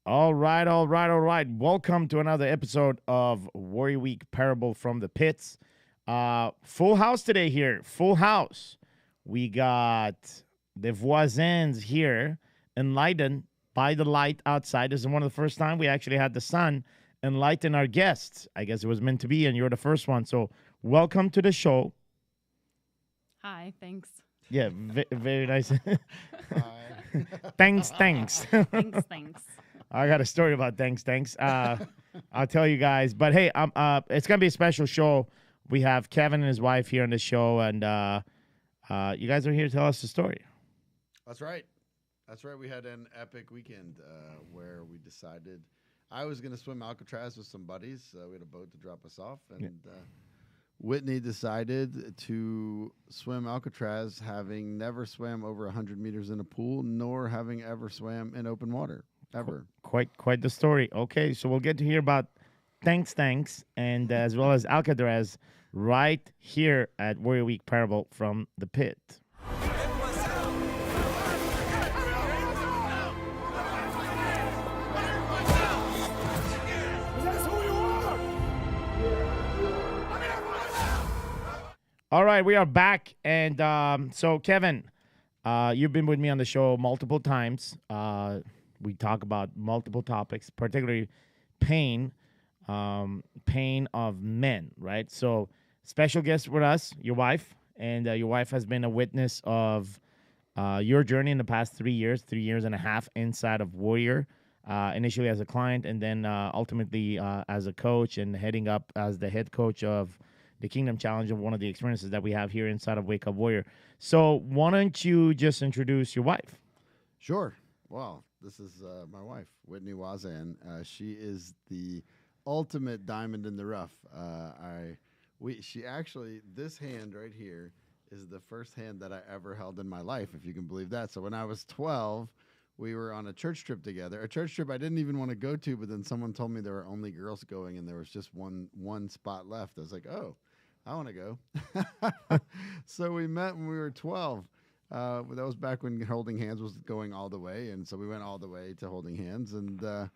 All right, all right, all right. Welcome to another episode of Warrior Week Parable from the Pits. Full house today here. Full house. We got the voisins here, enlightened by the light outside. This is one of the first time we actually had the sun enlighten our guests. I guess it was meant to be, and you're the first one. So welcome to the show. Hi, thanks. Yeah, very nice. Hi. Thanks. Thanks. I got a story about thanks. I'll tell you guys. But hey, it's gonna be a special show. We have Kevin and his wife here on the show, and you guys are here to tell us the story. That's right. That's right. We had an epic weekend where we decided I was going to swim Alcatraz with some buddies. We had a boat to drop us off, and Whitney decided to swim Alcatraz, having never swam over 100 meters in a pool, nor having ever swam in open water, ever. Quite the story. Okay, so we'll get to hear about thanks, and as well as Alcatraz right here at Warrior Week Parable from the Pit. All right, we are back, and so Kevin, you've been with me on the show multiple times. We talk about multiple topics, particularly pain, pain of men, right? So special guest with us, your wife, and your wife has been a witness of your journey in the past 3 years, 3 years and a half inside of Warrior, initially as a client, and then ultimately as a coach and heading up as the head coach of the Kingdom Challenge of one of the experiences that we have here inside of Wake Up Warrior. So why don't you just introduce your wife? Sure. Well, this is my wife, Whitney Wazan. She is the ultimate diamond in the rough. She actually, this hand right here is the first hand that I ever held in my life, if you can believe that. So when I was 12, we were on a church trip together. A church trip I didn't even want to go to, but then someone told me there were only girls going, and there was just one spot left. I was like, oh, I want to go. So we met when we were 12. That was back when holding hands was going all the way, and so we went all the way to holding hands. And the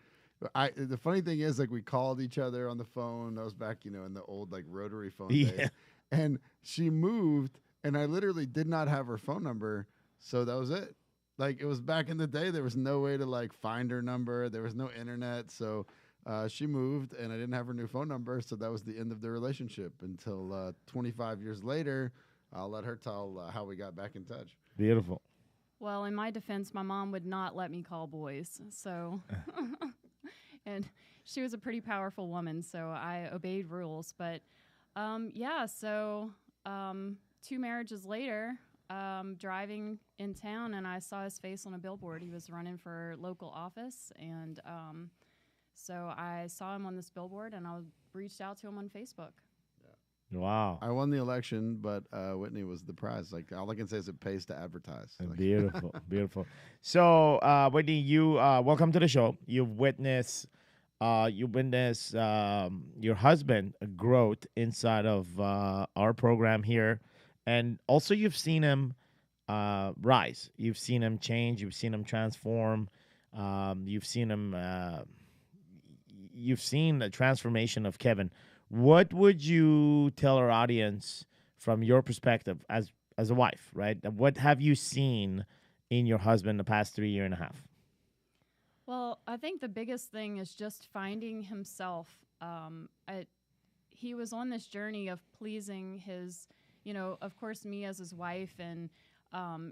funny thing is, like, we called each other on the phone. That was back, in the old like rotary phone days. And she moved, and I literally did not have her phone number, so that was it. Like, it was back in the day. There was no way to like find her number. There was no internet, so she moved, and I didn't have her new phone number, so that was the end of the relationship until 25 years later. I'll let her tell how we got back in touch. Beautiful. Well, in my defense, my mom would not let me call boys, so and she was a pretty powerful woman, so I obeyed rules. But so 2 marriages later, driving in town, and I saw his face on a billboard. He was running for local office, and so I saw him on this billboard, and I reached out to him on Facebook. Wow. I won the election, but Whitney was the prize. Like, all I can say is it pays to advertise. Like, Beautiful, beautiful. So, Whitney, you welcome to the show. You've witnessed, your husband growth inside of our program here, and also you've seen him rise. You've seen him change. You've seen him transform. You've seen him. You've seen the transformation of Kevin. What would you tell our audience from your perspective as a wife, right? What have you seen in your husband the past 3 years and a half? Well, I think the biggest thing is just finding himself. He was on this journey of pleasing his, of course, me as his wife, and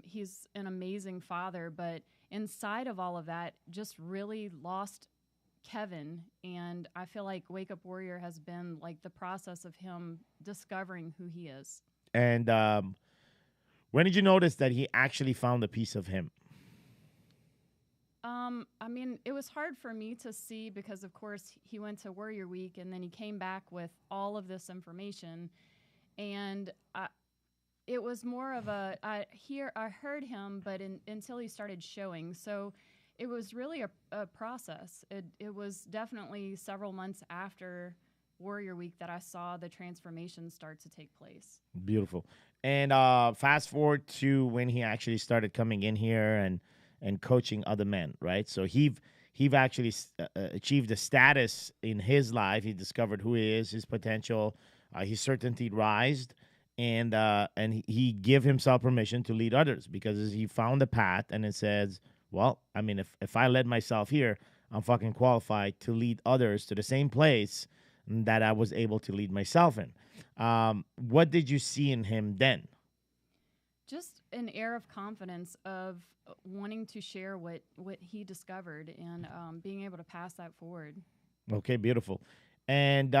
he's an amazing father. But inside of all of that, just really lost Kevin, and I feel like Wake Up Warrior has been like the process of him discovering who he is. And when did you notice that he actually found a piece of him? I mean, it was hard for me to see because, of course, he went to Warrior Week, and then he came back with all of this information, and it was more of I heard him, but until he started showing, so. It was really a process. It was definitely several months after Warrior Week that I saw the transformation start to take place. Beautiful. And fast forward to when he actually started coming in here and coaching other men, right? So he actually achieved a status in his life. He discovered who he is, his potential, his certainty rised, and he give himself permission to lead others because he found a path, and it says, well, I mean, if I led myself here, I'm fucking qualified to lead others to the same place that I was able to lead myself in. What did you see in him then? Just an air of confidence of wanting to share what he discovered and being able to pass that forward. Okay, beautiful. And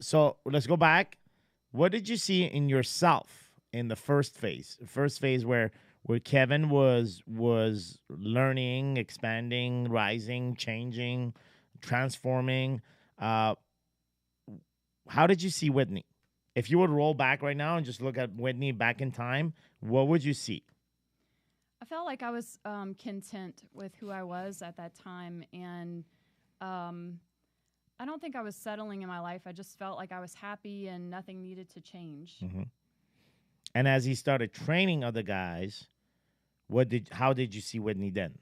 so let's go back. What did you see in yourself in the first phase? First phase where Kevin was learning, expanding, rising, changing, transforming. How did you see Whitney? If you would roll back right now and just look at Whitney back in time, what would you see? I felt like I was content with who I was at that time, and I don't think I was settling in my life. I just felt like I was happy and nothing needed to change. Mm-hmm. And as he started training other guys, how did you see Whitney then?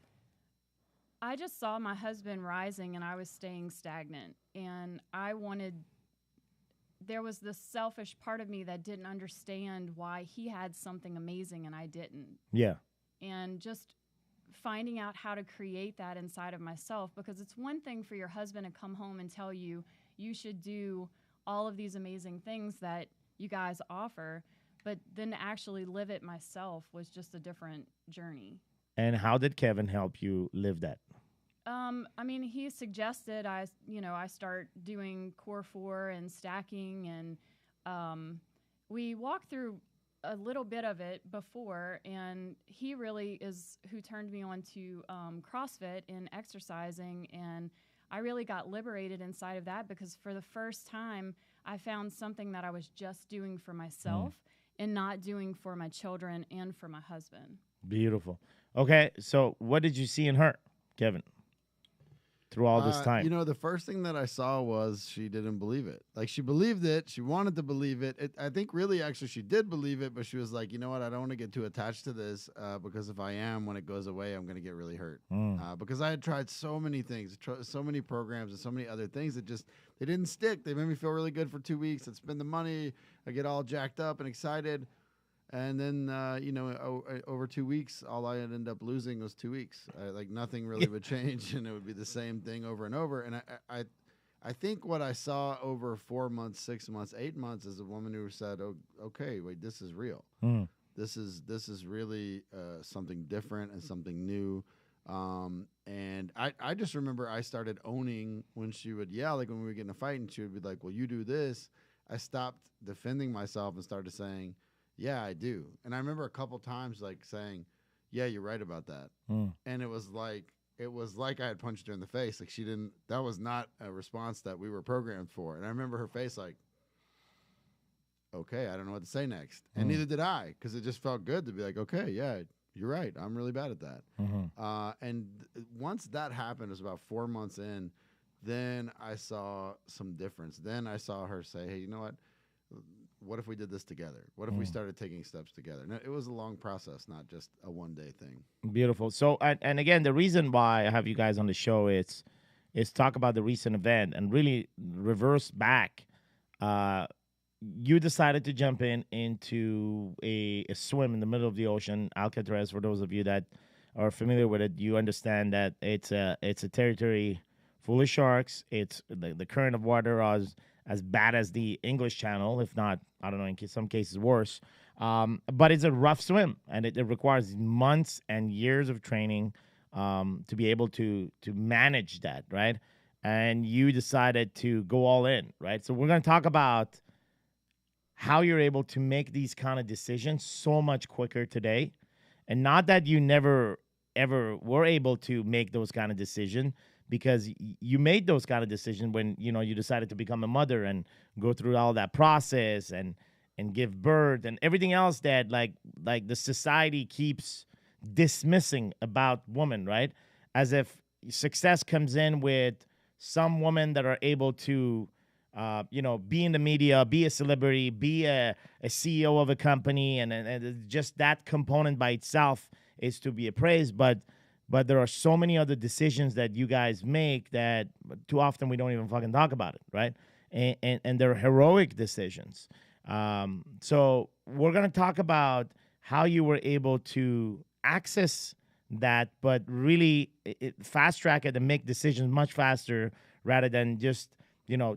I just saw my husband rising and I was staying stagnant, and there was this selfish part of me that didn't understand why he had something amazing and I didn't. Yeah. And just finding out how to create that inside of myself, because it's one thing for your husband to come home and tell you you should do all of these amazing things that you guys offer, but then to actually live it myself was just a different journey. And how did Kevin help you live that? I mean, he suggested I start doing core 4 and stacking, and we walked through a little bit of it before, and he really is who turned me on to CrossFit and exercising, and I really got liberated inside of that because for the first time I found something that I was just doing for myself and not doing for my children and for my husband. Beautiful. Okay, so what did you see in her, Kevin, through all this time? The first thing that I saw was she didn't believe it. Like, she believed it. She wanted to believe it. I think really, actually, she did believe it, but she was like, you know what? I don't want to get too attached to this because if I am, when it goes away, I'm going to get really hurt. Because I had tried so many things, so many programs and so many other things that they didn't stick. They made me feel really good for 2 weeks. I'd spend the money. I get all jacked up and excited. And then, over 2 weeks, all I'd end up losing was 2 weeks. Like, nothing really would change, and it would be the same thing over and over. And I think what I saw over 4 months, 6 months, 8 months is a woman who said, "Oh, okay, wait, this is real. This is really something different and something new." And I just remember I started owning when she would yell, like when we would get in a fight, and she would be like, "Well, you do this." I stopped defending myself and started saying, "Yeah, I do." And I remember a couple times like saying, "Yeah, you're right about that." And it was like I had punched her in the face. Like, that was not a response that we were programmed for. And I remember her face like, okay, I don't know what to say next. And neither did I, because it just felt good to be like, okay, yeah, you're right. I'm really bad at that. And once that happened, it was about 4 months in, then I saw some difference. Then I saw her say, "Hey, you know what if we did this together? What if we started taking steps together?" And it was a long process, not just a one-day thing. Beautiful. So, and again, the reason why I have you guys on the show is talk about the recent event and really reverse back. You decided to jump into a swim in the middle of the ocean, Alcatraz. For those of you that are familiar with it, you understand that it's a territory full of sharks. It's the current of water as bad as the English Channel, if not, I don't know, in some cases worse. But it's a rough swim, and it requires months and years of training to be able to manage that, right? And you decided to go all in, right? So we're going to talk about how you're able to make these kind of decisions so much quicker today. And not that you never, ever were able to make those kind of decisions, because you made those kind of decisions when, you decided to become a mother and go through all that process and give birth and everything else that like the society keeps dismissing about women, right? As if success comes in with some women that are able to, be in the media, be a celebrity, be a CEO of a company, and just that component by itself is to be appraised. But But there are so many other decisions that you guys make that too often we don't even fucking talk about it, right? And they're heroic decisions. So we're gonna talk about how you were able to access that, but really fast track it and make decisions much faster rather than just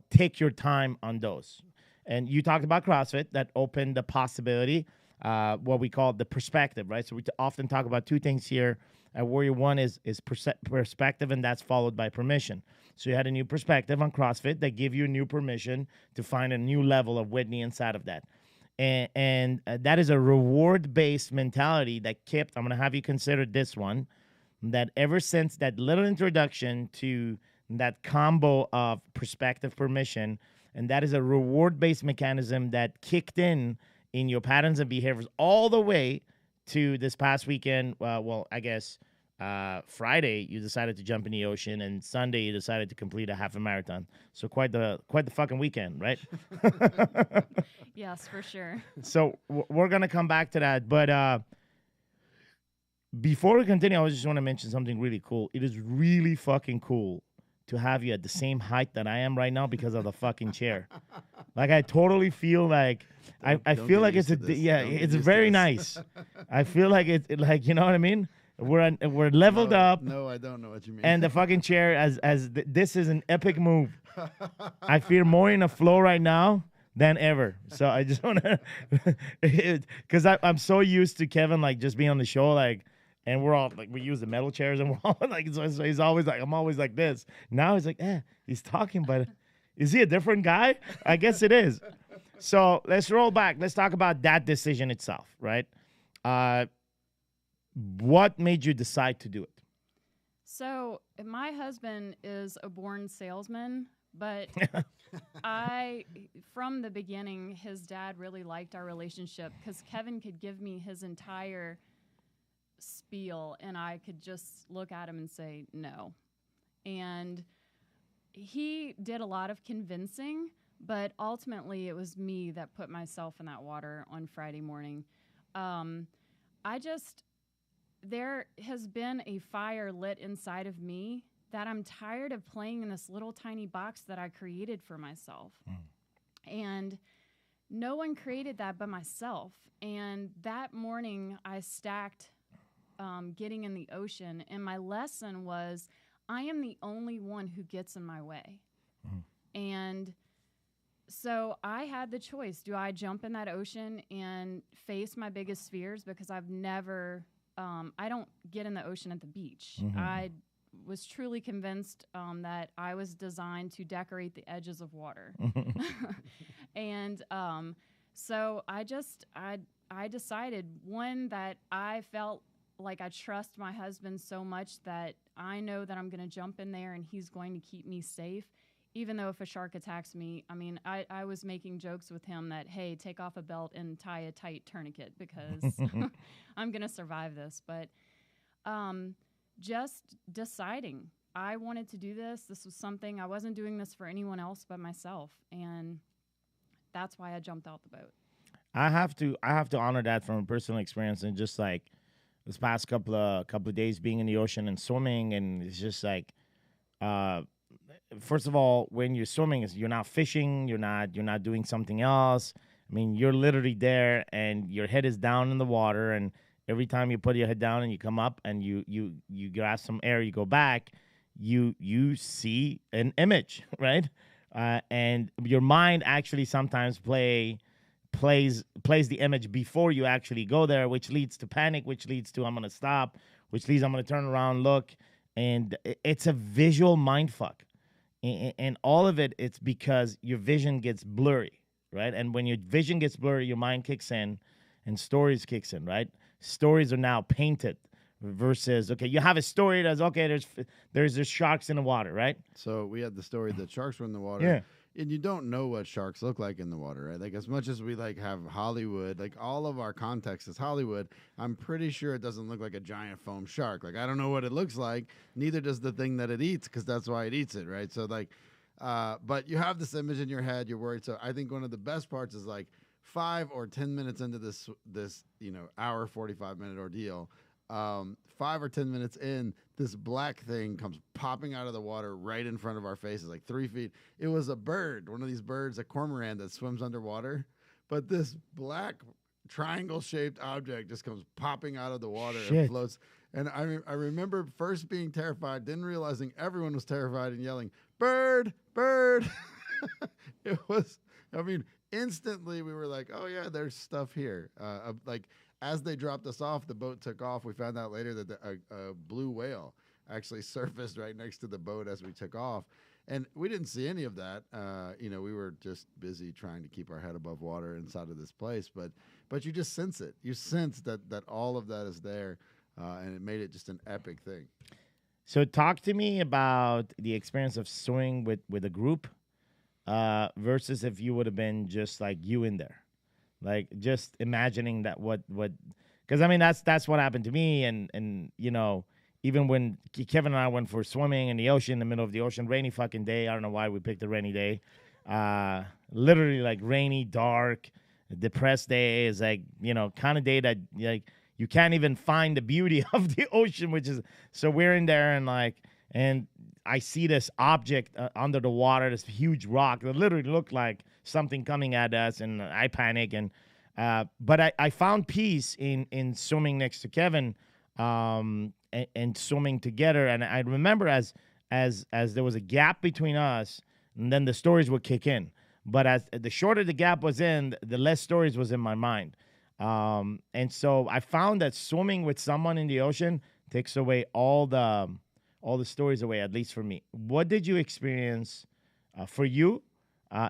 take your time on those. And you talked about CrossFit that opened the possibility, what we call the perspective, right? So we often talk about two things here. Warrior one is perspective, and that's followed by permission. So you had a new perspective on CrossFit that gave you a new permission to find a new level of Whitney inside of that. And that is a reward-based mentality that kept, I'm going to have you consider this one, that ever since that little introduction to that combo of perspective permission, and that is a reward-based mechanism that kicked in your patterns and behaviors all the way to this past weekend. Well, I guess Friday you decided to jump in the ocean, and Sunday you decided to complete a half a marathon. So quite the fucking weekend, right? Yes, for sure. So we're gonna come back to that, but before we continue, I just want to mention something really cool. It is really fucking cool to have you at the same height that I am right now because of the fucking chair. Like I totally feel like I feel like it's it's very nice. I feel like it's like, you know what I mean? We're leveled up. No, I don't know what you mean. And the fucking chair this is an epic move. I feel more in a flow right now than ever. So I just want to, because I'm so used to Kevin like just being on the show like. And we're all like, we use the metal chairs and we're all like, so he's always like, I'm always like this. Now he's like, he's talking, but is he a different guy? I guess it is. So let's roll back. Let's talk about that decision itself, right? What made you decide to do it? So my husband is a born salesman, but from the beginning, his dad really liked our relationship because Kevin could give me his entire spiel and I could just look at him and say no. And he did a lot of convincing, but ultimately it was me that put myself in that water on Friday morning. There has been a fire lit inside of me that I'm tired of playing in this little tiny box that I created for myself. And no one created that but myself. And that morning I stacked getting in the ocean, and my lesson was I am the only one who gets in my way. And so I had the choice. Do I jump in that ocean and face my biggest fears? Because I've never, I don't get in the ocean at the beach. I was truly convinced that I was designed to decorate the edges of water. And so I decided, one, that I felt like I trust my husband so much that I know that I'm going to jump in there and he's going to keep me safe, even though if a shark attacks me. I mean, I was making jokes with him that, hey, take off a belt and tie a tight tourniquet because I'm going to survive this. But just deciding I wanted to do this. This was something, I wasn't doing this for anyone else but myself. And that's why I jumped out the boat. I have to honor that from a personal experience, and just like this past couple of days being in the ocean and swimming, and it's just like, first of all, when you're swimming, you're not fishing, you're not doing something else. I mean, you're literally there, and your head is down in the water, and every time you put your head down and you come up and you grasp some air, you go back, you see an image, right? And your mind actually sometimes plays the image before you actually go there, which leads to panic, which leads to I'm going to stop, which leads I'm going to turn around, look, and it's a visual mind fuck. And all of it's because your vision gets blurry, right? And when your vision gets blurry, your mind kicks in and stories kicks in, right? Stories are now painted versus, okay, you have a story that's, okay, there's sharks in the water, right? So we had the story that sharks were in the water. Yeah. And you don't know what sharks look like in the water, right? Like, as much as we like have Hollywood, like all of our context is Hollywood, I'm pretty sure it doesn't look like a giant foam shark. Like, I don't know what it looks like. Neither does the thing that it eats, because that's why it eats it, right? So like, but you have this image in your head, you're worried. So I think one of the best parts is like 5 or 10 minutes into this hour, 45-minute ordeal, 5 or 10 minutes in, this black thing comes popping out of the water right in front of our faces, like 3 feet. It was a bird, one of these birds, a cormorant that swims underwater. But this black triangle-shaped object just comes popping out of the water and floats. And I remember first being terrified, then realizing everyone was terrified and yelling, "Bird, bird!" It was, I mean, instantly we were like, "Oh yeah, there's stuff here." Like as they dropped us off, the boat took off. We found out later that a blue whale actually surfaced right next to the boat as we took off. And we didn't see any of that. We were just busy trying to keep our head above water inside of this place. But you just sense it. You sense that all of that is there, and it made it just an epic thing. So talk to me about the experience of swimming with a group versus if you would have been just like you in there. Like just imagining that what because I mean that's what happened to me and even when Kevin and I went for swimming in the ocean, in the middle of the ocean, rainy fucking day. I don't know why we picked a rainy day. Literally like rainy, dark, depressed day is like, kind of day that like you can't even find the beauty of the ocean, which is, so we're in there and I see this object under the water, this huge rock that literally looked like something coming at us, and I panic. But I found peace in swimming next to Kevin, and swimming together. And I remember as there was a gap between us, and then the stories would kick in. But as the shorter the gap was in, the less stories was in my mind. And so I found that swimming with someone in the ocean takes away all the stories away, at least for me. What did you experience for you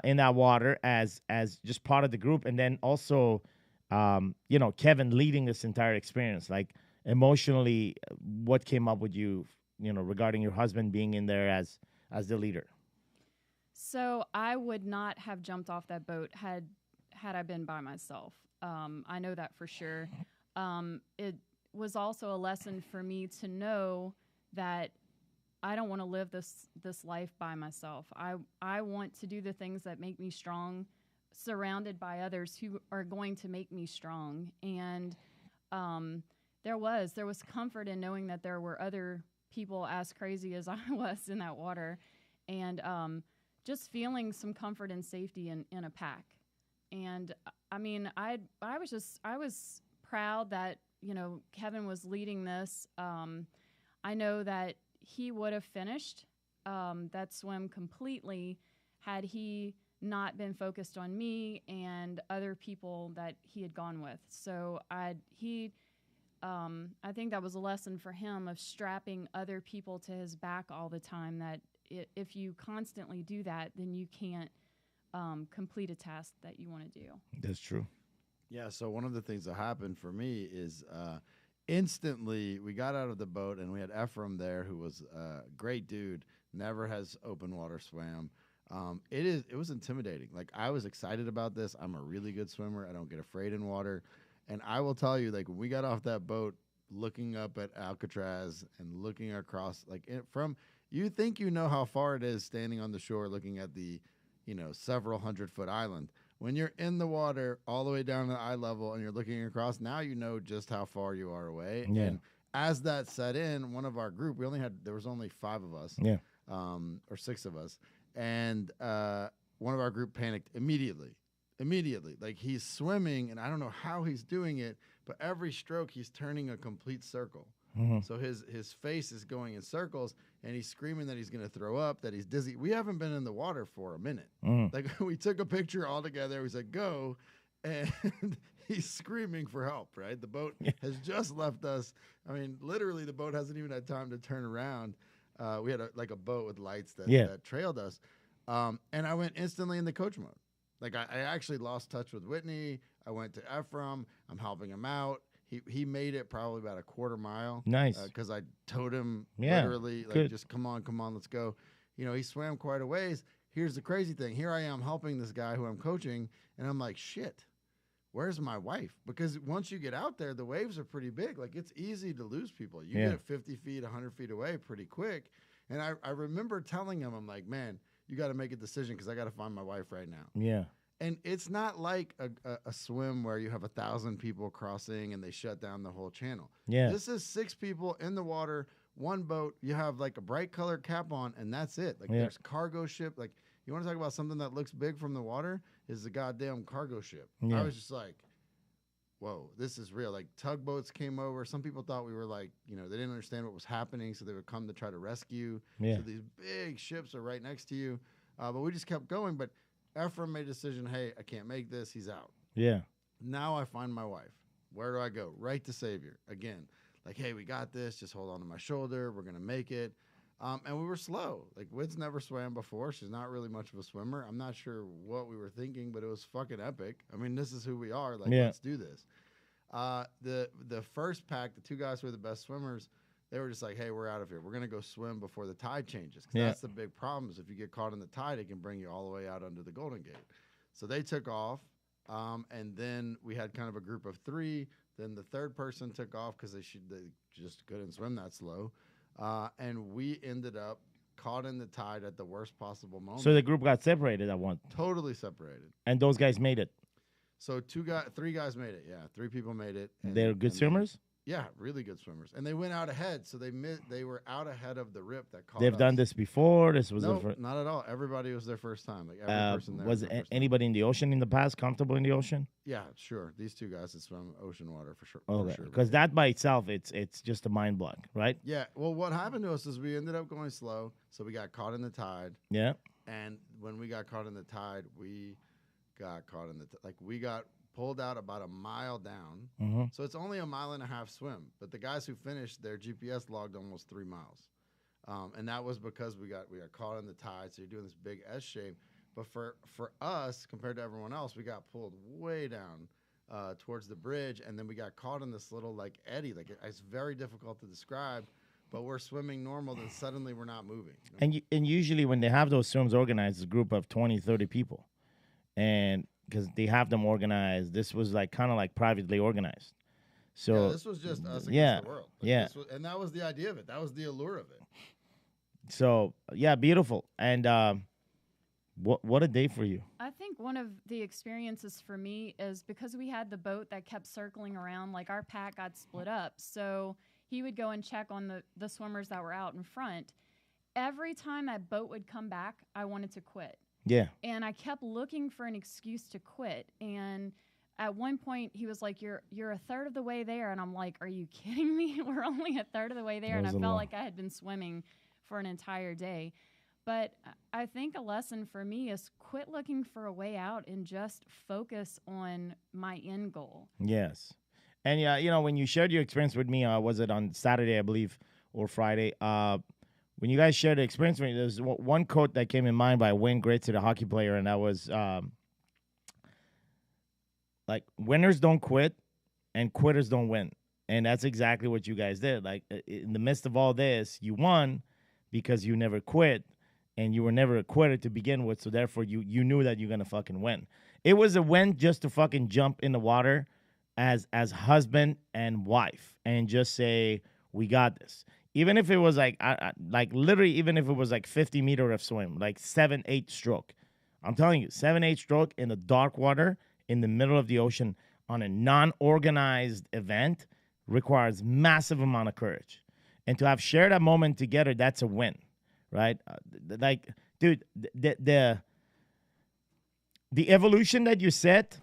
in that water as just part of the group, and then also, Kevin leading this entire experience, like emotionally, what came up with you, regarding your husband being in there as the leader? So I would not have jumped off that boat had I been by myself. I know that for sure. It was also a lesson for me to know that I don't want to live this life by myself. I want to do the things that make me strong, surrounded by others who are going to make me strong. And there was comfort in knowing that there were other people as crazy as I was in that water, and just feeling some comfort and safety in a pack. And I mean, I was proud that Kevin was leading this. I know that he would have finished that swim completely had he not been focused on me and other people that he had gone with. So I think that was a lesson for him of strapping other people to his back all the time, that if you constantly do that, then you can't complete a task that you want to do. That's true. Yeah, so one of the things that happened for me is instantly we got out of the boat and we had Ephraim there, who was a great dude, never has open water swam. It was intimidating. Like, I was excited about this. I'm a really good swimmer. I don't get afraid in water. And I will tell you, like, when we got off that boat, looking up at Alcatraz and looking across, like, you think you know how far it is standing on the shore looking at the, several 100-foot island. When you're in the water all the way down to eye level and you're looking across, now you know just how far you are away. Yeah. And as that set in, one of our group, there was only 5 of us, or 6 of us, and one of our group panicked immediately. Like, he's swimming, and I don't know how he's doing it, but every stroke he's turning a complete circle. Mm-hmm. So his face is going in circles, and he's screaming that he's going to throw up, that he's dizzy. We haven't been in the water for a minute. Mm. Like, we took a picture all together. We said, go, and he's screaming for help, right? The boat has just left us. I mean, literally, the boat hasn't even had time to turn around. We had a boat with lights that trailed us. And I went instantly into coach mode. Like, I actually lost touch with Whitney. I went to Ephraim. I'm helping him out. He made it probably about a quarter mile. Nice. Because I towed him literally, like, just come on, let's go. He swam quite a ways. Here's the crazy thing. Here I am helping this guy who I'm coaching, and I'm like, shit, where's my wife? Because once you get out there, the waves are pretty big. Like, it's easy to lose people. You get 50 feet, 100 feet away pretty quick. And I remember telling him, I'm like, man, you got to make a decision because I got to find my wife right now. Yeah. And it's not like a swim where you have 1,000 people crossing and they shut down the whole channel. Yeah. This is 6 people in the water, one boat. You have like a bright colored cap on, and that's it. Like there's cargo ship. Like you want to talk about something that looks big from the water is the goddamn cargo ship. Yeah. I was just like, whoa, this is real. Like tugboats came over. Some people thought we were like, they didn't understand what was happening, so they would come to try to rescue. Yeah. So these big ships are right next to you. But we just kept going. But Ephraim made a decision, hey, I can't make this. He's out. Yeah. Now I find my wife. Where do I go? Right to Savior. Again, like, hey, we got this. Just hold on to my shoulder. We're going to make it. And we were slow. Like, Wid's never swam before. She's not really much of a swimmer. I'm not sure what we were thinking, but it was fucking epic. I mean, this is who we are. Like, let's do this. The first pack, the 2 guys who were the best swimmers, they were just like, hey, we're out of here. We're going to go swim before the tide changes. Because that's the big problem is if you get caught in the tide, it can bring you all the way out under the Golden Gate. So they took off. And then we had kind of a group of 3. Then the third person took off because they just couldn't swim that slow. And we ended up caught in the tide at the worst possible moment. So the group got separated at once. Totally separated. And those guys made it. So 3 guys made it. Yeah, 3 people made it. They're good swimmers? Yeah, really good swimmers. And they went out ahead, so they were out ahead of the rip that caught They've us. done this before? This was no, not at all. Everybody was their first time. Like every person there was their first time. anybody in the ocean in the past comfortable in the ocean? Yeah, sure. These 2 guys that swim ocean water for sure. Okay, because that by itself, it's just a mind block, right? Yeah. Well, what happened to us is we ended up going slow, so we got caught in the tide. Yeah. And when we got caught in the tide, we got caught in the we got pulled out about a mile down. Mm-hmm. So it's only a 1.5 mile swim. But the guys who finished, their GPS logged almost 3 miles. And that was because we got caught in the tide. So you're doing this big S shape. But for us, compared to everyone else, we got pulled way down towards the bridge. And then we got caught in this little eddy. It's very difficult to describe. But we're swimming normal, then suddenly we're not moving. And usually when they have those swims organized, it's a group of 20, 30 people. And because they have them organized, this was kind of privately organized. So yeah, this was just us against the world. And that was the idea of it. That was the allure of it. So yeah, beautiful. And what a day for you. I think one of the experiences for me is because we had the boat that kept circling around, our pack got split up. So he would go and check on the swimmers that were out in front. Every time that boat would come back, I wanted to quit. Yeah. And I kept looking for an excuse to quit. And at one point, he was like, you're a third of the way there. And I'm like, are you kidding me? We're only a third of the way there. And I felt like I had been swimming for an entire day. But I think a lesson for me is quit looking for a way out and just focus on my end goal. Yes. And yeah, when you shared your experience with me, was it on Saturday, I believe, or Friday? When you guys shared the experience with me, there's one quote that came in mind by Wayne Gretzky, the hockey player, and that was winners don't quit and quitters don't win. And that's exactly what you guys did. In the midst of all this, you won because you never quit and you were never a quitter to begin with. So therefore, you knew that you're going to fucking win. It was a win just to fucking jump in the water as husband and wife and just say, we got this. Even if it was literally, even if it was 50 meter of swim, 7-8 stroke. I'm telling you, 7-8 stroke in the dark water in the middle of the ocean on a non-organized event requires massive amount of courage. And to have shared that moment together, that's a win, right? Dude, the evolution that you set,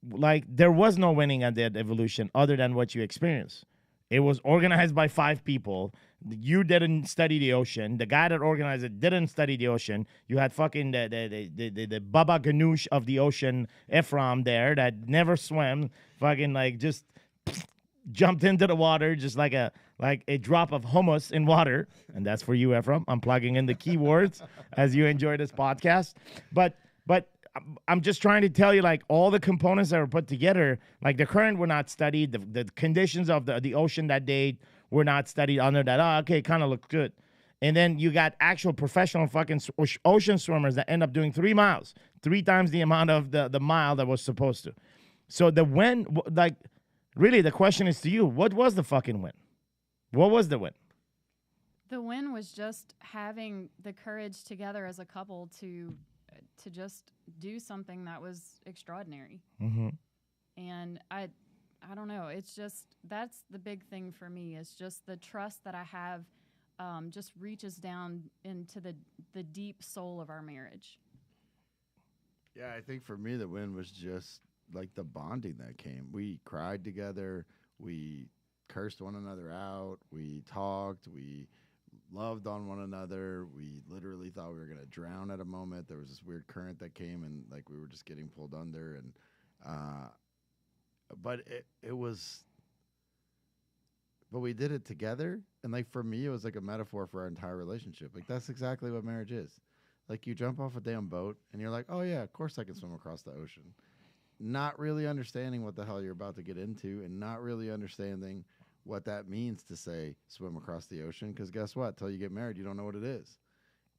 there was no winning at that evolution other than what you experienced. It was organized by 5 people. You didn't study the ocean. The guy that organized it didn't study the ocean. You had fucking the Baba Ganoush of the ocean, Ephraim, there that never swam. Fucking just jumped into the water just like a drop of hummus in water. And that's for you, Ephraim. I'm plugging in the keywords as you enjoy this podcast. But I'm just trying to tell you, all the components that were put together, the current were not studied, the conditions of the ocean that day were not studied under that. Oh, okay, kind of looked good. And then you got actual professional fucking ocean swimmers that end up doing 3 miles, 3 times the amount of the mile that was supposed to. So the win, really the question is to you, what was the fucking win? What was the win? The win was just having the courage together as a couple to to just do something that was extraordinary. Mm-hmm. And I don't know. It's just, that's the big thing for me, is just the trust that I have just reaches down into the deep soul of our marriage. Yeah, I think for me, the win was just like the bonding that came. We cried together. We cursed one another out. We talked. We loved on one another. We literally thought we were going to drown at a moment. There was this weird current that came, and like we were just getting pulled under. And but it was, but we did it together. And like for me, it was like a metaphor for our entire relationship. Like that's exactly what marriage is. Like you jump off a damn boat, and you're like, oh yeah, of course I can swim across the ocean. Not really understanding what the hell you're about to get into, and not really understanding what that means to say swim across the ocean. Because guess what? Till you get married, you don't know what it is.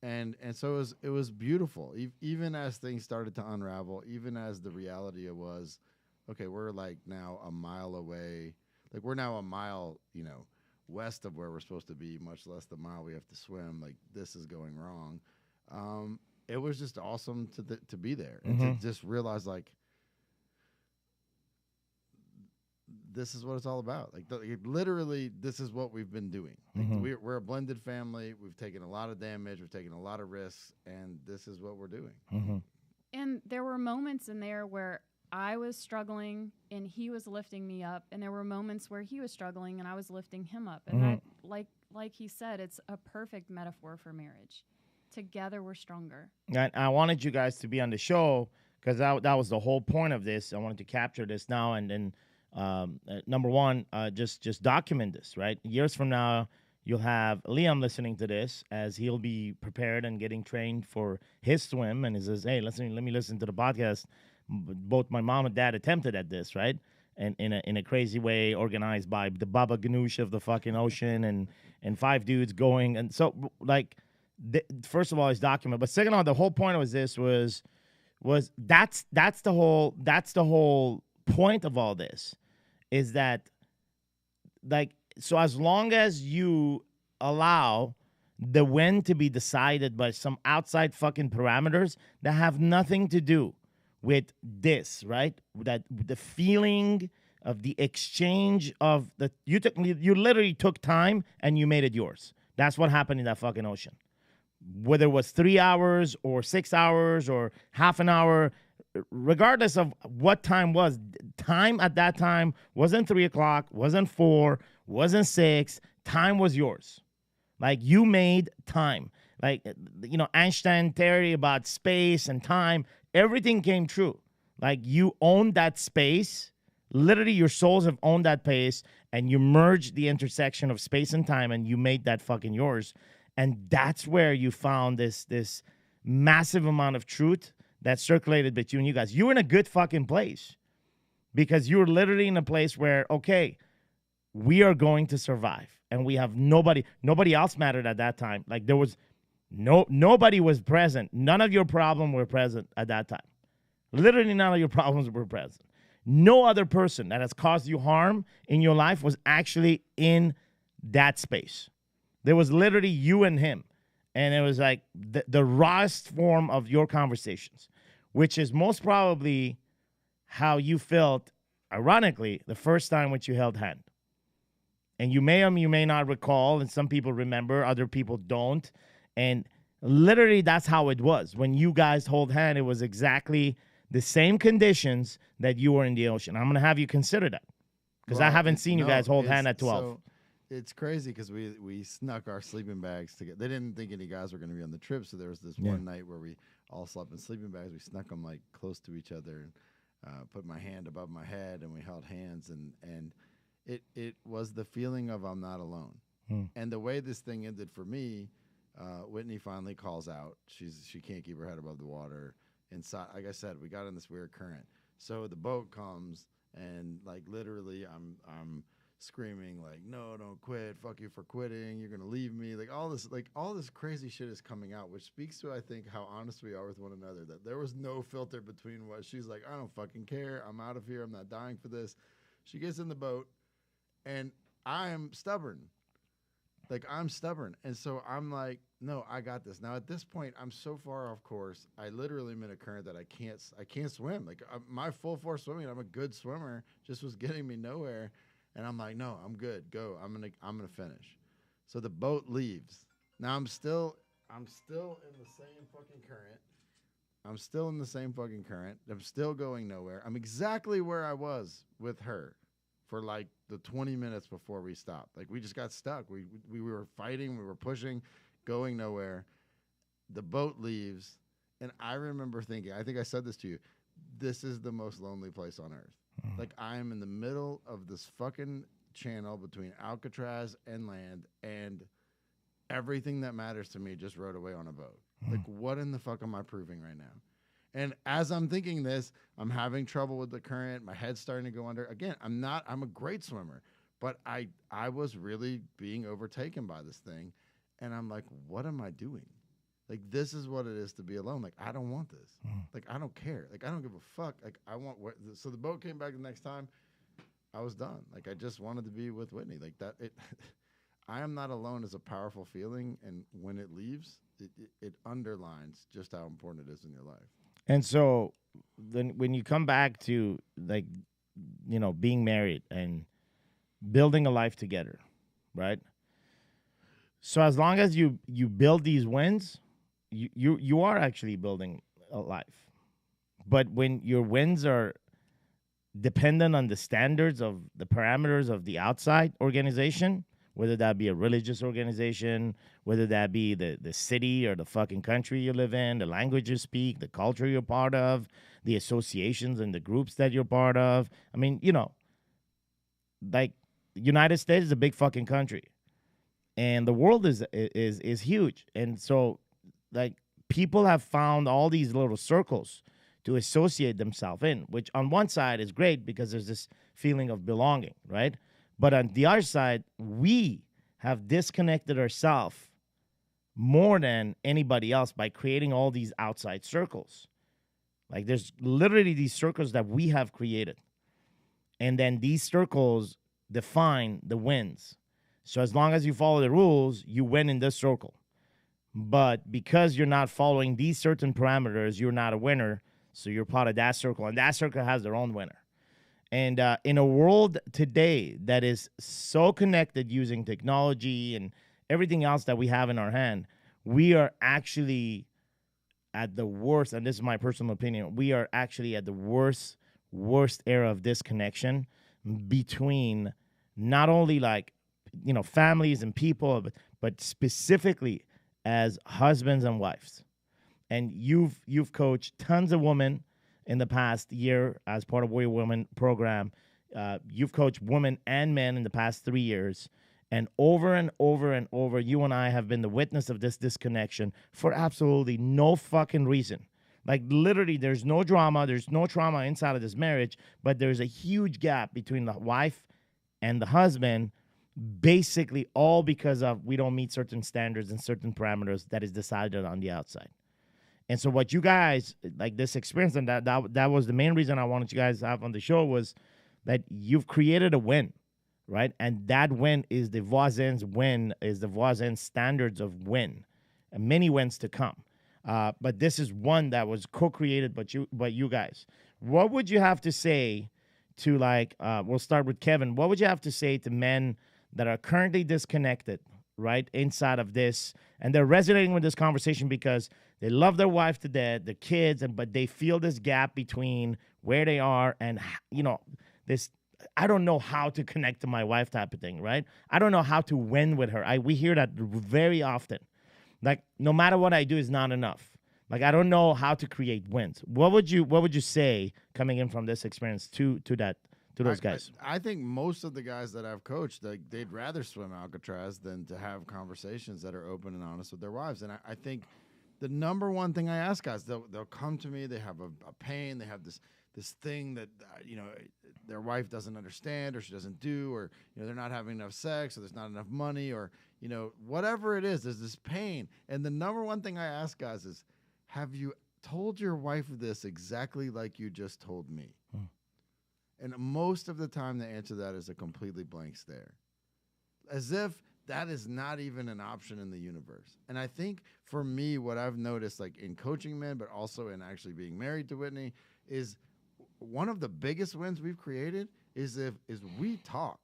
And so it was beautiful. Even as things started to unravel, even as the reality it was, okay, we're like now a mile away. Like we're now a mile, west of where we're supposed to be, much less the mile we have to swim. Like this is going wrong. It was just awesome to be there and to just realize like, this is what it's all about. Like literally, this is what we've been doing. Like, we're a blended family. We've taken a lot of damage. We've taken a lot of risks, and this is what we're doing. And there were moments in there where I was struggling and he was lifting me up, and there were moments where he was struggling and I was lifting him up. And that, like he said, it's a perfect metaphor for marriage. Together, we're stronger. And I wanted you guys to be on the show because that was the whole point of this. I wanted to capture this now and then. Number one, just document this, right? Years from now, you'll have Liam listening to this as he'll be prepared and getting trained for his swim. And he says, hey, let me listen to the podcast. Both my mom and dad attempted at this, right? And in a crazy way, organized by the Baba Ganoush of the fucking ocean and 5 dudes going. And so, like, first of all, it's documented. But second of all, the whole point of this was that's the whole point of all this. Is that, like, so as long as you allow the when to be decided by some outside fucking parameters that have nothing to do with this, right? That the feeling of the exchange of you literally took time and you made it yours. That's what happened in that fucking ocean. Whether it was 3 hours or 6 hours or half an hour, regardless of what time was, time at that time wasn't 3 o'clock, wasn't 4, wasn't 6. Time was yours. Like, you made time. Like, Einstein theory about space and time, everything came true. Like, you owned that space. Literally, your souls have owned that space, and you merged the intersection of space and time, and you made that fucking yours. And that's where you found this massive amount of truth that circulated between you guys. You were in a good fucking place because you were literally in a place where, okay, we are going to survive. And we have nobody else mattered at that time. Like, there was nobody was present. None of your problems were present at that time. Literally none of your problems were present. No other person that has caused you harm in your life was actually in that space. There was literally you and him. And it was like the rawest form of your conversations, which is most probably how you felt, ironically, the first time when you held hand. And you may or you may not recall, and some people remember, other people don't. And literally that's how it was. When you guys hold hand, it was exactly the same conditions that you were in the ocean. I'm going to have you consider that because I haven't seen you guys hold hand at 12. So it's crazy because we snuck our sleeping bags together. They didn't think any guys were going to be on the trip, so there was this one night where we all slept in sleeping bags. We snuck them like close to each other and put my hand above my head, and we held hands. And it was the feeling of I'm not alone. And the way this thing ended for me, Whitney finally calls out. She can't keep her head above the water. Inside, like I said, we got in this weird current. So the boat comes, and like literally, I'm screaming like, no, don't quit, fuck you for quitting, you're gonna leave me, like all this crazy shit is coming out, which speaks to, I think, how honest we are with one another, that there was no filter between what she's like, I don't fucking care, I'm out of here, I'm not dying for this. She gets in the boat, and I am stubborn. Like I'm stubborn, and so I'm like, no, I got this. Now at this point, I'm so far off course. I literally am in a current that I can't swim. Like my full force swimming, I'm a good swimmer. Just was getting me nowhere, and I'm like, no, I'm good. Go. I'm gonna finish. So the boat leaves. Now I'm still in the same fucking current. I'm still in the same fucking current. I'm still going nowhere. I'm exactly where I was with her for like the 20 minutes before we stopped. Like we just got stuck. We were fighting, we were pushing, going nowhere. The boat leaves, and I remember thinking, I think I said this to you, this is the most lonely place on earth. Like I am in the middle of this fucking channel between Alcatraz and land, and everything that matters to me just rode away on a boat. Like, what in the fuck am I proving right now? And as I'm thinking this, I'm having trouble with the current. My head's starting to go under. Again, I'm a great swimmer, but I was really being overtaken by this thing. And I'm like, what am I doing? Like, this is what it is to be alone. Like, I don't want this. Like, I don't care. Like, I don't give a fuck. Like, I want what. So the boat came back the next time. I was done. Like, I just wanted to be with Whitney. Like, that. I am not alone is a powerful feeling. And when it leaves, it underlines just how important it is in your life. And so then when you come back to, like, you know, being married and building a life together, right? So as long as you build these wins, you are actually building a life. But when your wins are dependent on the standards of the parameters of the outside organization, whether that be a religious organization, whether that be the city or the fucking country you live in, the language you speak, the culture you're part of, the associations and the groups that you're part of. I mean, you know, like, United States is a big fucking country, and the world is huge. And so, like, people have found all these little circles to associate themselves in, which on one side is great because there's this feeling of belonging, right? But on the other side, we have disconnected ourselves more than anybody else by creating all these outside circles. Like, there's literally these circles that we have created. And then these circles define the wins. So as long as you follow the rules, you win in this circle. But because you're not following these certain parameters, you're not a winner. So you're part of that circle. And that circle has their own winner. And in a world today that is so connected using technology and everything else that we have in our hand, we are actually at the worst, and this is my personal opinion, we are actually at the worst era of disconnection between not only, like, you know, families and people, but specifically as husbands and wives. And you've coached tons of women in the past year as part of Warrior Women program. You've coached women and men in the past 3 years. And over, you and I have been the witness of this disconnection for absolutely no fucking reason. Like, literally, there's no drama. There's no trauma inside of this marriage, but there's a huge gap between the wife and the husband, basically all because of we don't meet certain standards and certain parameters that is decided on the outside. And so what you guys, like, this experience, and that was the main reason I wanted you guys to have on the show, was that you've created a win, right? And that win is the voisin's win, is the voisin's standards of win, and many wins to come. But this is one that was co-created by you guys. What would you have to say to, like, we'll start with Kevin. What would you have to say to men that are currently disconnected, right, inside of this, and they're resonating with this conversation because they love their wife to death, their kids, but they feel this gap between where they are and, you know, this, I don't know how to connect to my wife type of thing, right? I don't know how to win with her. We hear that very often. Like, no matter what I do is not enough. Like, I don't know how to create wins. What would you say coming in from this experience to those guys? I think most of the guys that I've coached, they'd rather swim Alcatraz than to have conversations that are open and honest with their wives. And I think the number one thing I ask guys, they'll come to me, they have a pain, they have this thing that, you know, their wife doesn't understand or she doesn't do, or, you know, they're not having enough sex or there's not enough money, or, you know, whatever it is, there's this pain. And the number one thing I ask guys is, have you told your wife this exactly like you just told me? And most of the time the answer to that is a completely blank stare. As if that is not even an option in the universe. And I think for me, what I've noticed, like in coaching men, but also in actually being married to Whitney, is one of the biggest wins we've created is we talk.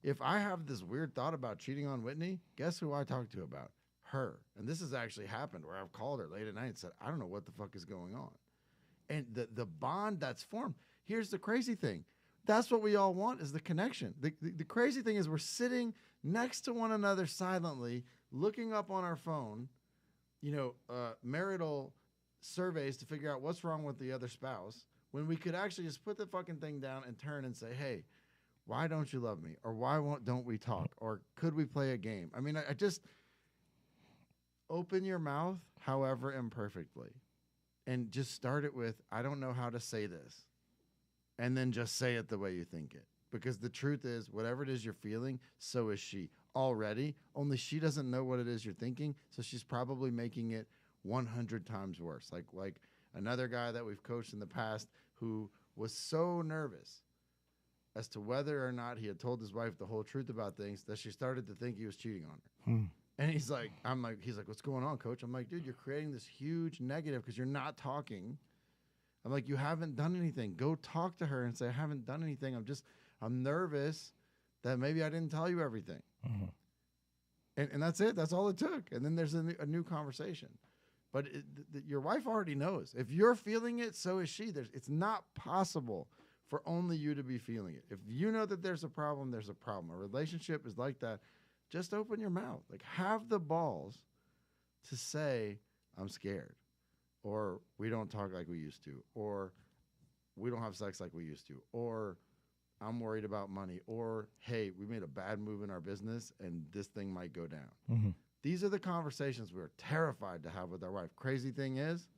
If I have this weird thought about cheating on Whitney, guess who I talk to about? Her. And this has actually happened where I've called her late at night and said, I don't know what the fuck is going on. And the bond that's formed, here's the crazy thing. That's what we all want, is the connection. The crazy thing is we're sitting next to one another silently, looking up on our phone, marital surveys to figure out what's wrong with the other spouse, when we could actually just put the fucking thing down and turn and say, hey, why don't you love me? Or why don't we talk? Or could we play a game? I mean, I just open your mouth, however imperfectly, and just start it with, I don't know how to say this. And then just say it the way you think it. Because the truth is, whatever it is you're feeling, so is she already. Only she doesn't know what it is you're thinking, so she's probably making it 100 times worse. Like another guy that we've coached in the past who was so nervous as to whether or not he had told his wife the whole truth about things that she started to think he was cheating on her. And he's like, what's going on, coach? I'm like, dude, you're creating this huge negative because you're not talking. I'm like, you haven't done anything. Go talk to her and say, I haven't done anything. I'm nervous that maybe I didn't tell you everything. And that's it. That's all it took. And then there's a new conversation. But your wife already knows. If you're feeling it, so is she. It's not possible for only you to be feeling it. If you know that there's a problem, there's a problem. A relationship is like that. Just open your mouth. Like, have the balls to say, I'm scared. Or we don't talk like we used to, or we don't have sex like we used to, or I'm worried about money, or, hey, we made a bad move in our business and this thing might go down. These are the conversations we're terrified to have with our wife. Crazy thing is,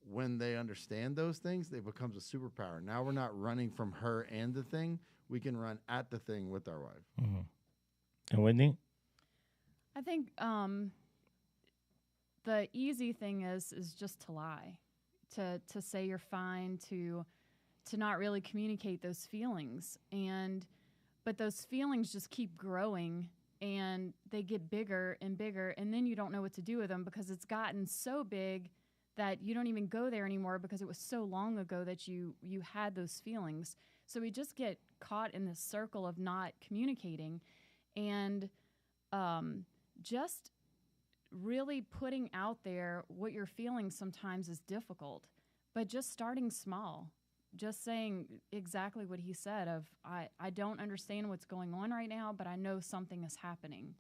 when they understand those things, it becomes a superpower. Now we're not running from her and the thing. We can run at the thing with our wife. And Whitney? I think the easy thing is just to lie, to say you're fine, to not really communicate those feelings. But those feelings just keep growing and they get bigger and bigger, and then you don't know what to do with them because it's gotten so big that you don't even go there anymore because it was so long ago that you had those feelings. So we just get caught in this circle of not communicating, and just really putting out there what you're feeling sometimes is difficult, but just starting small, just saying exactly what he said of, I don't understand what's going on right now, but I know something is happening.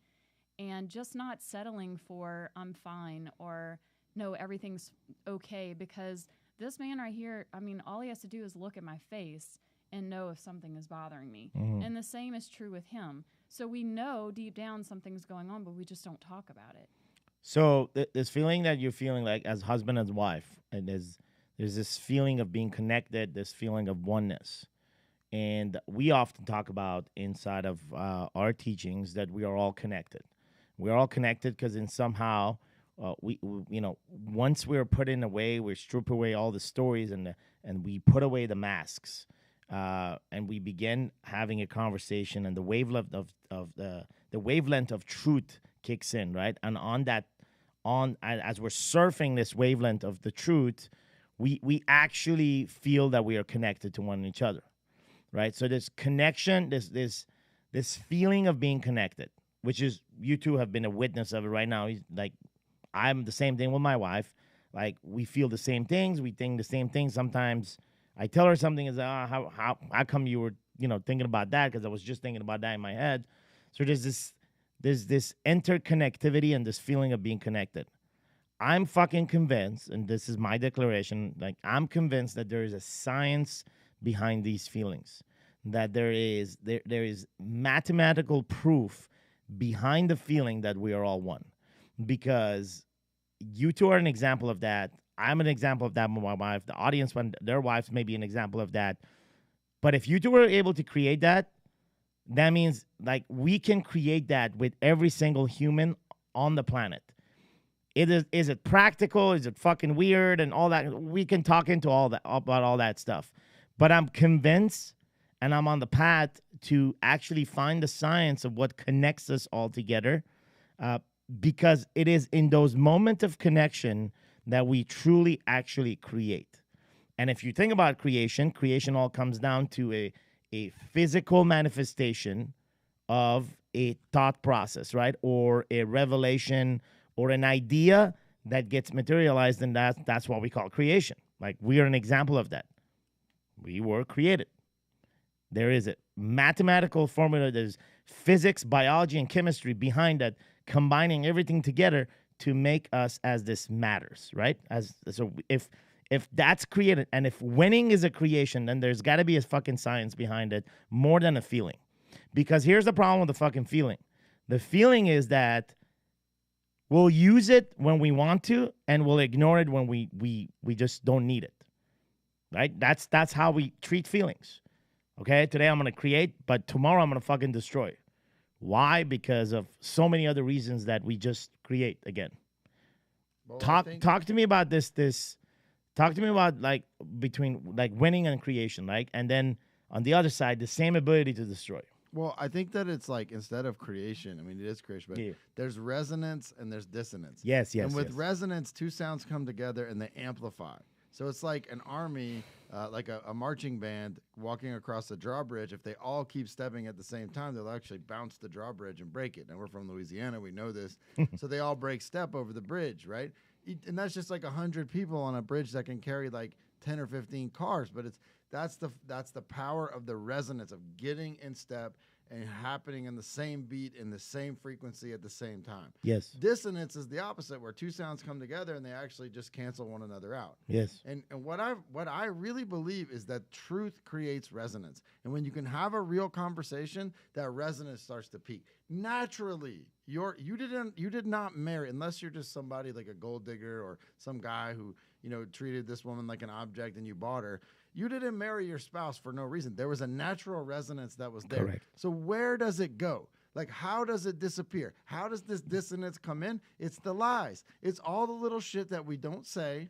And just not settling for I'm fine or no, everything's okay, because this man right here, I mean, all he has to do is look at my face and know if something is bothering me. And the same is true with him. So we know deep down something's going on, but we just don't talk about it. So this feeling that you're feeling like as husband and wife, and there's this feeling of being connected, this feeling of oneness. And we often talk about inside of our teachings that we are all connected. We are all connected because in somehow we once we're put in away, we strip away all the stories and we put away the masks. And we begin having a conversation, and the wavelength of truth kicks in, right? And as we're surfing this wavelength of the truth, we actually feel that we are connected to one each other, right? So this connection, this feeling of being connected, which is, you two have been a witness of it right now. He's like, I'm the same thing with my wife. Like, we feel the same things, we think the same things. Sometimes I tell her something, is how come you were thinking about that? Because I was just thinking about that in my head. So there's this interconnectivity and this feeling of being connected. I'm fucking convinced, and this is my declaration, like, I'm convinced that there is a science behind these feelings, that there is mathematical proof behind the feeling that we are all one. Because you two are an example of that. I'm an example of that with my wife. The audience, when their wives may be an example of that. But if you two were able to create that, that means, like, we can create that with every single human on the planet. Is it practical? Is it fucking weird and all that? We can talk into all that, about all that stuff. But I'm convinced, and I'm on the path to actually find the science of what connects us all together, uh, because it is in those moments of connection that we truly actually create. And if you think about creation, creation all comes down to a physical manifestation of a thought process, right? Or a revelation or an idea that gets materialized, and that's what we call creation. Like, we are an example of that. We were created. There is a mathematical formula. There's physics, biology, and chemistry behind that, combining everything together to make us as this matters, right? So if that's created, and if winning is a creation, then there's got to be a fucking science behind it more than a feeling. Because here's the problem with the fucking feeling. The feeling is that we'll use it when we want to, and we'll ignore it when we just don't need it. Right? That's how we treat feelings. Okay? Today I'm going to create, but tomorrow I'm going to fucking destroy. Why? Because of so many other reasons that we just create again. Well, Talk to me about this. Talk to me about, like, between, like, winning and creation, like, and then on the other side, the same ability to destroy. Well, I think that it's like, instead of creation, I mean, it is creation, but there's resonance and there's dissonance. Yes. And with resonance, two sounds come together and they amplify. So it's like an army, like a marching band walking across a drawbridge. If they all keep stepping at the same time, they'll actually bounce the drawbridge and break it. And we're from Louisiana, we know this. So they all break step over the bridge, right? And that's just like 100 people on a bridge that can carry like 10 or 15 cars. But that's the power of the resonance of getting in step and happening in the same beat in the same frequency at the same time. Yes. Dissonance is the opposite, where two sounds come together and they actually just cancel one another out. Yes. And what I really believe is that truth creates resonance. And when you can have a real conversation, that resonance starts to peak. Naturally, you did not marry, unless you're just somebody like a gold digger or some guy who, treated this woman like an object and you bought her. You didn't marry your spouse for no reason. There was a natural resonance that was there. Correct. So where does it go? Like, how does it disappear? How does this dissonance come in? It's the lies. It's all the little shit that we don't say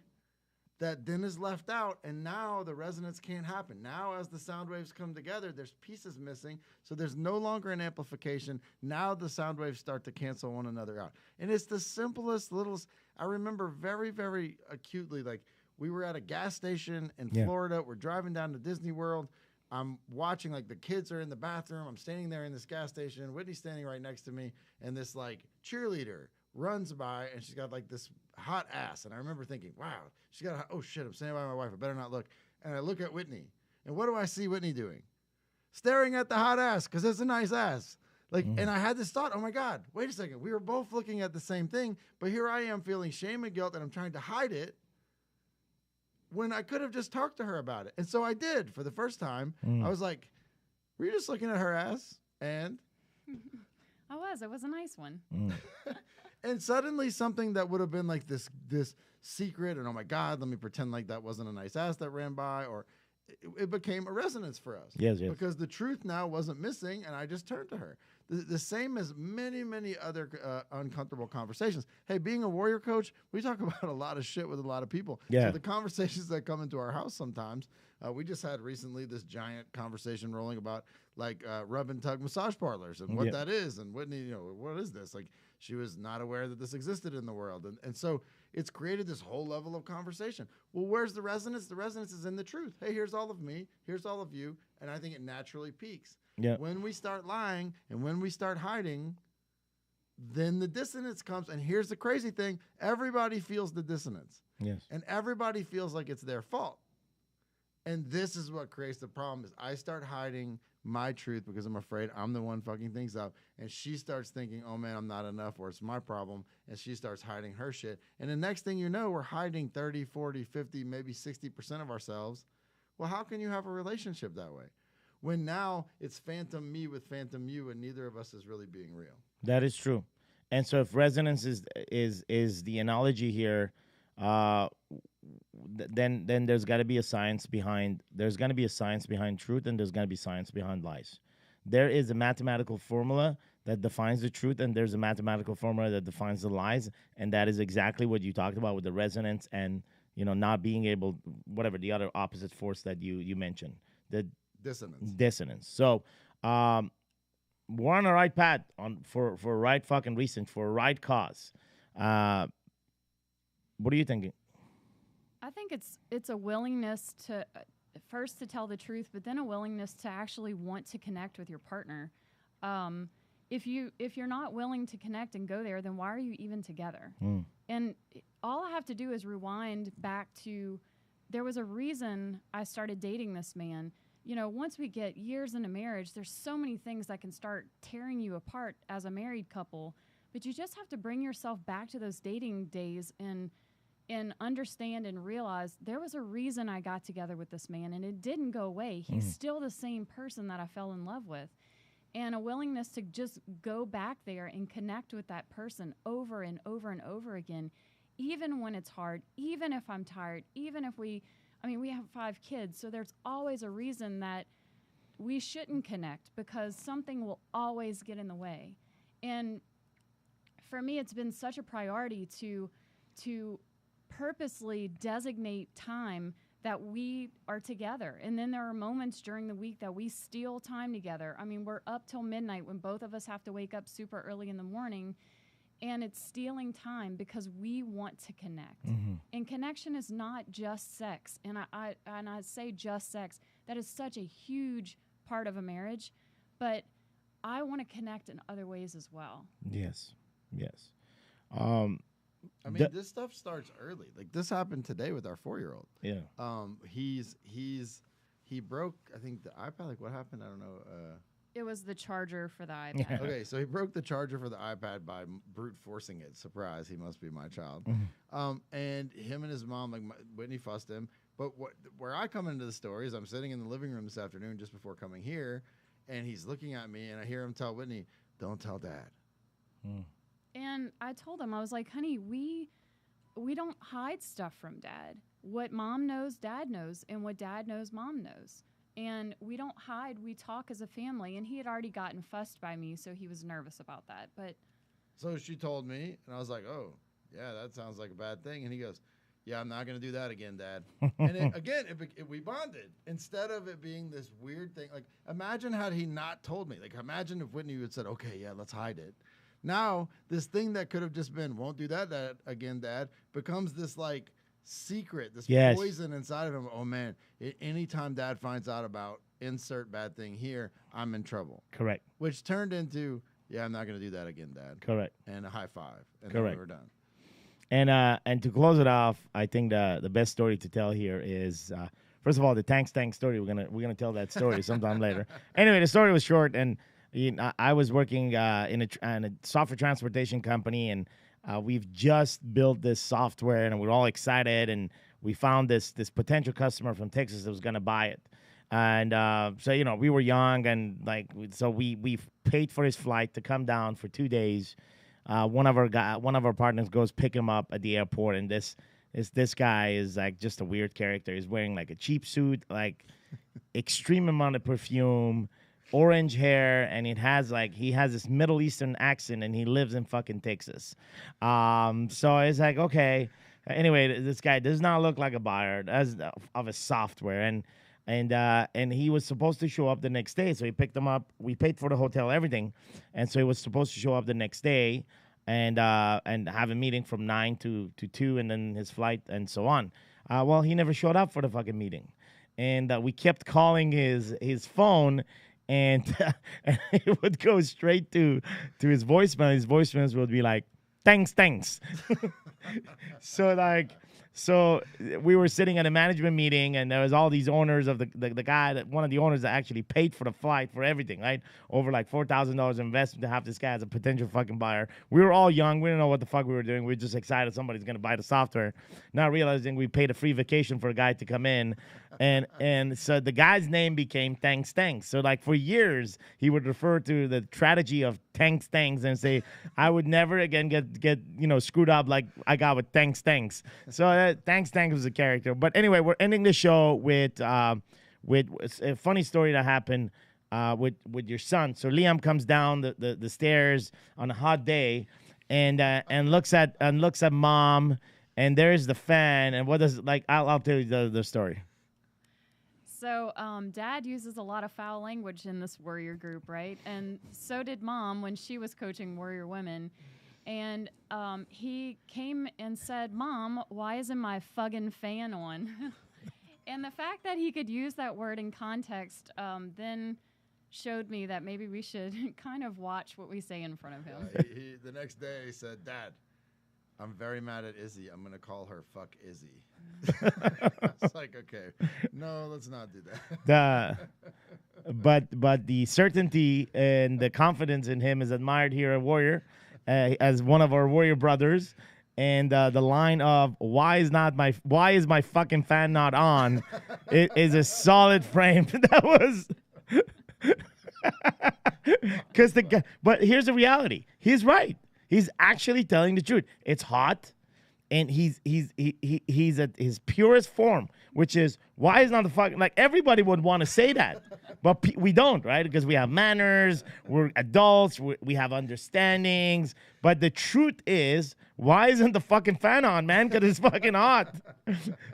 that then is left out, and now the resonance can't happen. Now, as the sound waves come together, there's pieces missing, so there's no longer an amplification. Now the sound waves start to cancel one another out. And it's the simplest little... I remember very, very acutely, like, we were at a gas station in Florida. We're driving down to Disney World. I'm watching, like, the kids are in the bathroom. I'm standing there in this gas station. Whitney's standing right next to me, and this, like, cheerleader runs by, and she's got, like, this hot ass. And I remember thinking, wow, she's got oh, shit, I'm standing by my wife. I better not look. And I look at Whitney, and what do I see Whitney doing? Staring at the hot ass, because it's a nice ass. Like, and I had this thought, oh, my God, wait a second. We were both looking at the same thing, but here I am feeling shame and guilt, and I'm trying to hide it, when I could have just talked to her about it. And so I did for the first time. I was like, were you just looking at her ass? And I was. It was a nice one. and suddenly something that would have been like this secret, and oh my God, let me pretend like that wasn't a nice ass that ran by, or it became a resonance for us. Yes. Because the truth now wasn't missing, and I just turned to her. The same as many, many other uncomfortable conversations. Hey, being a warrior coach, we talk about a lot of shit with a lot of people. Yeah. So the conversations that come into our house sometimes, we just had recently this giant conversation rolling about like rub and tug massage parlors and what that is. And Whitney, what is this? Like, she was not aware that this existed in the world. And so it's created this whole level of conversation. Well, where's the resonance? The resonance is in the truth. Hey, here's all of me. Here's all of you. And I think it naturally peaks. Yeah. When we start lying and when we start hiding, then the dissonance comes. And here's the crazy thing. Everybody feels the dissonance. Yes. And everybody feels like it's their fault. And this is what creates the problem is I start hiding my truth because I'm afraid I'm the one fucking things up. And she starts thinking, oh, man, I'm not enough, or it's my problem. And she starts hiding her shit. And the next thing you know, we're hiding 30, 40, 50, maybe 60% of ourselves. Well, how can you have a relationship that way? When now it's phantom me with phantom you, and neither of us is really being real. That is true. And so if resonance is the analogy here, then there's got to be a science behind truth, and there's got to be science behind lies. There is a mathematical formula that defines the truth, and there's a mathematical formula that defines the lies, and that is exactly what you talked about with the resonance and not being able, whatever the other opposite force that you mentioned. Dissonance. So, we're on the right path for a right fucking reason, for a right cause. What are you thinking? I think it's a willingness to first to tell the truth, but then a willingness to actually want to connect with your partner. If you're not willing to connect and go there, then why are you even together? And all I have to do is rewind back to, there was a reason I started dating this man. You know, once we get years into marriage, there's so many things that can start tearing you apart as a married couple. But you just have to bring yourself back to those dating days and understand and realize there was a reason I got together with this man, and it didn't go away. He's still the same person that I fell in love with. And a willingness to just go back there and connect with that person over and over and over again, even when it's hard, even if I'm tired, even if we have 5 kids, so there's always a reason that we shouldn't connect because something will always get in the way. And for me, it's been such a priority to purposely designate time that we are together. And then there are moments during the week that we steal time together. I mean, we're up till midnight when both of us have to wake up super early in the morning, and it's stealing time because we want to connect. And connection is not just sex. And I say just sex. That is such a huge part of a marriage, but I want to connect in other ways as well. Yes. I mean, this stuff starts early. Like, this happened today with our 4-year-old. Yeah. He broke, I think, the iPad. Like, what happened? I don't know. It was the charger for the iPad. Okay, so he broke the charger for the iPad by brute forcing it. Surprise, he must be my child. And him and his mom, like, Whitney fussed him. But where I come into the story is I'm sitting in the living room this afternoon just before coming here, and he's looking at me, and I hear him tell Whitney, "Don't tell Dad." And I told him, I was like, honey, we don't hide stuff from Dad. What Mom knows, Dad knows, and what Dad knows, Mom knows. And we don't hide. We talk as a family. And he had already gotten fussed by me, so he was nervous about that. But so she told me, and I was like, "Oh, yeah, that sounds like a bad thing." And he goes, "Yeah, I'm not going to do that again, Dad." And we bonded. Instead of it being this weird thing, like, imagine had he not told me. Like, imagine if Whitney had said, "Okay, yeah, let's hide it." Now, this thing that could have just been, "Won't do that again, Dad," becomes this, like, secret, this poison inside of him. Oh, man, anytime Dad finds out about insert bad thing here, I'm in trouble. Correct. Which turned into, "Yeah, I'm not going to do that again, Dad." Correct. And a high five. And Correct. then we were done. And to close it off, I think the best story to tell here is, first of all, the thanks story. We're gonna tell that story sometime later. Anyway, the story was short, and I was working in a software transportation company, and we've just built this software, and we're all excited, and we found this potential customer from Texas that was gonna buy it. And so we were young, and we paid for his flight to come down for 2 days. One of our partners goes pick him up at the airport, and this guy is like just a weird character. He's wearing like a cheap suit, like extreme amount of perfume, orange hair, and he has this Middle Eastern accent, and he lives in fucking Texas. So it's like, okay. Anyway, this guy does not look like a buyer of a software, and he was supposed to show up the next day. So he picked him up. We paid for the hotel, everything, and so he was supposed to show up the next day, and have a meeting from 9 to 2, and then his flight and so on. Well, he never showed up for the fucking meeting, and we kept calling his phone, and it would go straight to his voicemail. His voicemails would be like, "Thanks." So we were sitting at a management meeting, and there was all these owners of the guy, one of the owners that actually paid for the flight, for everything, right? Over like $4,000 investment to have this guy as a potential fucking buyer. We were all young. We didn't know what the fuck we were doing. We were just excited somebody's going to buy the software. Not realizing we paid a free vacation for a guy to come in. And so the guy's name became Thanks. So like for years, he would refer to the tragedy of Thanks and say, "I would never again get screwed up like I got with Thanks." So Thanks was a character. But anyway, we're ending the show with a funny story that happened with your son. So Liam comes down the stairs on a hot day, and looks at Mom, and there's the fan. And what does I'll tell you the story. So, Dad uses a lot of foul language in this warrior group, right? And so did Mom when she was coaching warrior women. And he came and said, "Mom, why isn't my fucking fan on?" And the fact that he could use that word in context then showed me that maybe we should kind of watch what we say in front of him. He the next day he said, "Dad, I'm very mad at Izzy. I'm going to call her fuck Izzy." It's like, okay, no, let's not do that. But the certainty and the confidence in him is admired here at Warrior, as one of our Warrior brothers. And the line of why is my fucking fan not on? It is a solid frame. That was because the guy. But here's the reality. He's right. He's actually telling the truth. It's hot, and he's at his purest form, which is why is not the fucking, like, everybody would want to say that, but we don't, right? Because we have manners, we're adults, we have understandings. But the truth is, why isn't the fucking fan on, man? Because it's fucking hot.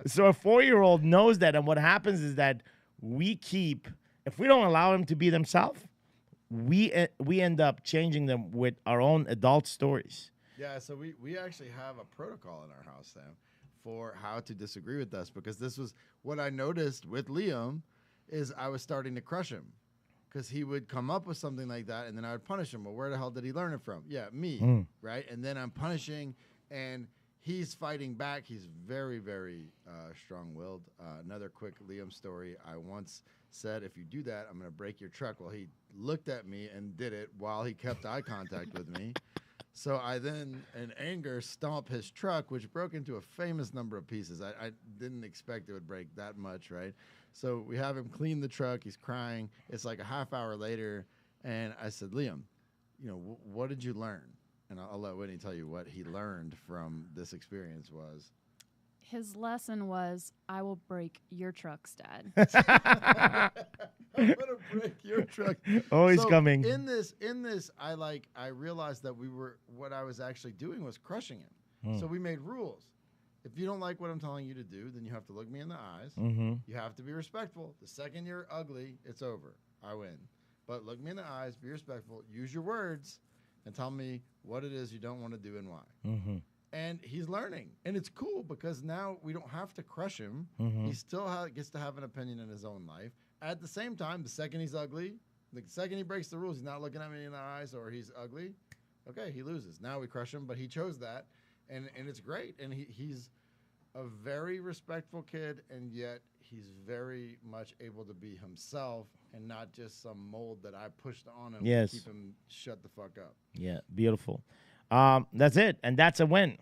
So a 4-year-old knows that, and what happens is that if we don't allow them to be themselves, we end up changing them with our own adult stories. Yeah, so we actually have a protocol in our house, Sam, for how to disagree with us, because this was what I noticed with Liam is I was starting to crush him because he would come up with something like that, and then I would punish him. Well, where the hell did he learn it from? Yeah, me, right? And then I'm punishing, and he's fighting back. He's very, very strong-willed. Another quick Liam story. I once said, "If you do that, I'm going to break your truck." Well, he looked at me and did it while he kept eye contact with me. So I then, in anger, stomp his truck, which broke into a famous number of pieces. I didn't expect it would break that much, right? So we have him clean the truck. He's crying. It's like a half hour later, and I said, "Liam, what did you learn?" And I'll let Whitney tell you what he learned from this experience was. His lesson was, "I will break your trucks, Dad." I'm gonna break your truck. Oh, he's coming. In this, I realized that what I was actually doing was crushing him. So we made rules. If you don't like what I'm telling you to do, then you have to look me in the eyes. You have to be respectful. The second you're ugly, it's over. I win. But look me in the eyes, be respectful, use your words, and tell me what it is you don't want to do and why. And he's learning. And it's cool because now we don't have to crush him. He still gets to have an opinion in his own life. At the same time, the second he's ugly, the second he breaks the rules, he's not looking at me in the eyes or he's ugly, okay, he loses. Now we crush him, but he chose that. And it's great. And he's a very respectful kid, and yet he's very much able to be himself and not just some mold that I pushed on him to keep him shut the fuck up. Yeah, beautiful. That's it, and that's a win.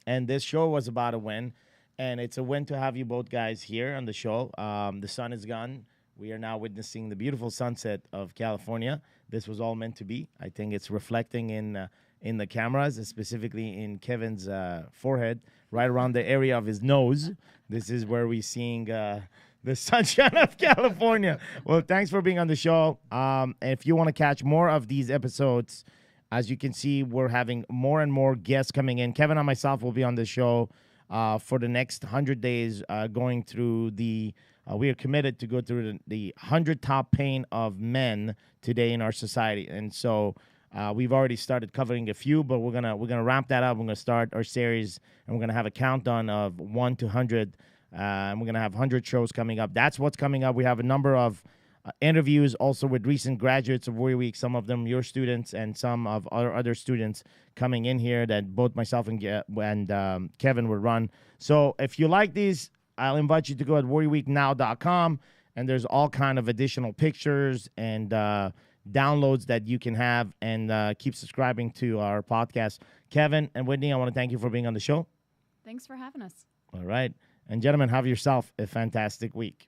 And this show was about a win, and it's a win to have you both guys here on the show. The sun is gone. We are now witnessing the beautiful sunset of California. This was all meant to be. I think it's reflecting in the cameras, specifically in Kevin's forehead, right around the area of his nose. This is where we're seeing the sunshine of California. Well, thanks for being on the show. And if you want to catch more of these episodes, as you can see, we're having more and more guests coming in. Kevin and myself will be on the show for the next 100 days, going through we are committed to go through the 100 top pain of men today in our society. And so we've already started covering a few, but we're gonna ramp that up. We're gonna start our series, and we're gonna have a countdown of 1 to 100. And we're gonna have 100 shows coming up. That's what's coming up. We have a number of interviews also with recent graduates of Warrior Week, some of them your students and some of our other students coming in here that both myself and Kevin would run. So if you like these, I'll invite you to go at warriorweeknow.com, and there's all kind of additional pictures and downloads that you can have, and keep subscribing to our podcast. Kevin and Whitney, I want to thank you for being on the show. Thanks for having us. All right. And gentlemen, have yourself a fantastic week.